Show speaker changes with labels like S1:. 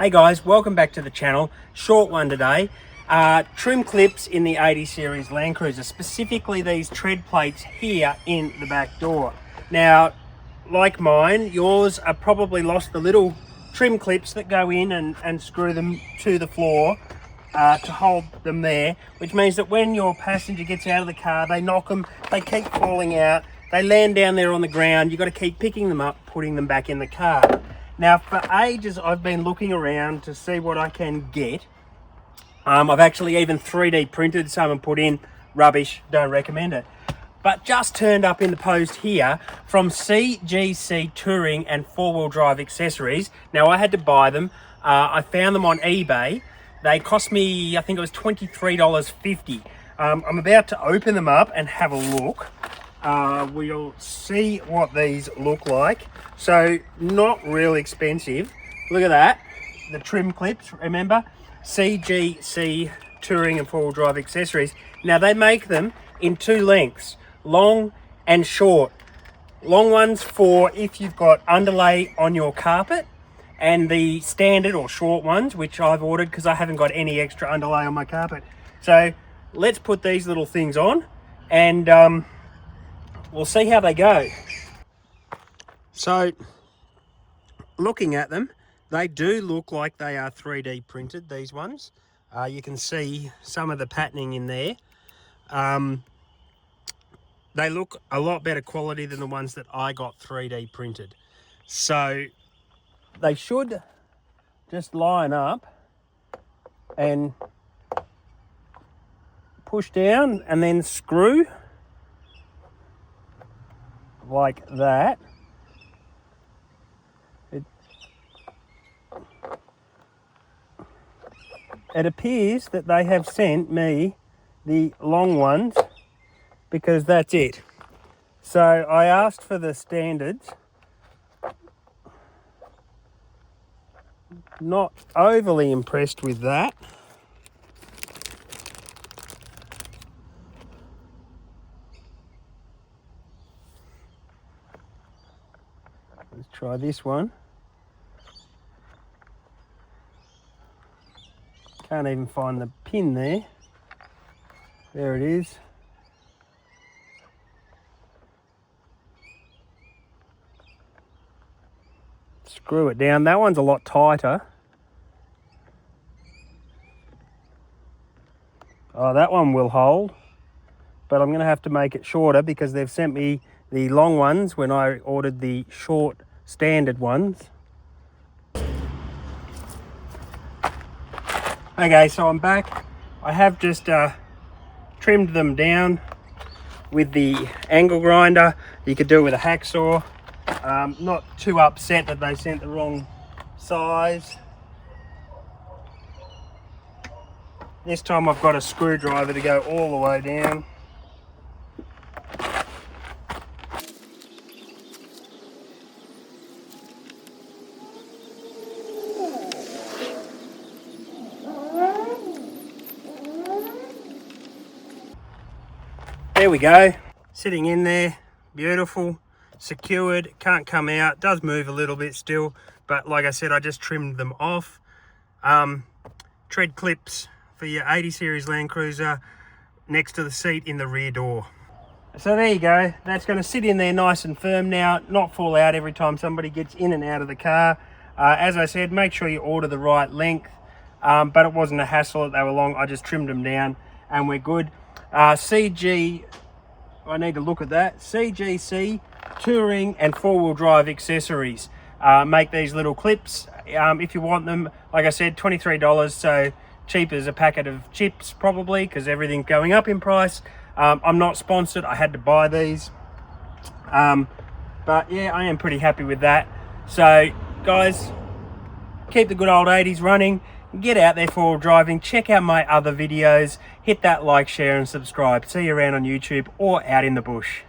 S1: Hey guys, welcome back to the channel. Short one today. Trim clips in the 80 series Land Cruiser, specifically these tread plates here in the back door. Now, like mine, yours are probably lost the little trim clips that go in and screw them to the floor to hold them there, which means that when your passenger gets out of the car, they knock them, they keep falling out, they land down there on the ground. You've got to keep picking them up, putting them back in the car. Now, for ages, I've been looking around to see what I can get. I've actually even 3D printed some and put in. Rubbish, don't recommend it. But just turned up in the post here from CGC Touring and four-wheel drive accessories. Now, I had to buy them. I found them on eBay. They cost me, I think it was $23.50. I'm about to open them up and have a look. We'll see what these look like. So, not real expensive. Look at that. The trim clips, remember? CGC Touring and four-wheel drive accessories. Now, they make them in two lengths, long and short. Long ones for if you've got underlay on your carpet, and the standard or short ones, which I've ordered because I haven't got any extra underlay on my carpet. So, let's put these little things on and we'll see how they go. So, looking at them, they do look like they are 3D printed, these ones. You can see some of the patterning in there. They look a lot better quality than the ones that I got 3D printed. So, they should just line up and push down and then screw like that. It appears that they have sent me the long ones because that's it. So I asked for the standards. Not overly impressed with that. Let's try this one. Can't even find the pin there. There it is. Screw it down. That one's a lot tighter. Oh, that one will hold, but I'm going to have to make it shorter because they've sent me the long ones when I ordered the short standard ones. Okay, so I'm back. I have just trimmed them down with the angle grinder. You could do it with a hacksaw. Not too upset that they sent the wrong size. This time I've got a screwdriver to go all the way down. There we go, sitting in there, beautiful, secured, can't come out, does move a little bit still, but like I said, I just trimmed them off. Tread clips for your 80 series Land Cruiser next to the seat in the rear door. So there you go, that's going to sit in there nice and firm now, not fall out every time somebody gets in and out of the car. As I said, make sure you order the right length, but it wasn't a hassle that they were long. I just trimmed them down and we're good. I need to look at that. CGC Touring and four-wheel drive accessories make these little clips. If you want them, like I said, $23, so cheap as a packet of chips probably because everything's going up in price. I'm not sponsored, I had to buy these. But yeah, I am pretty happy with that. So guys, keep the good old 80s running. Get out there for driving, check out my other videos, hit that like, share and subscribe. See you around on YouTube or out in the bush.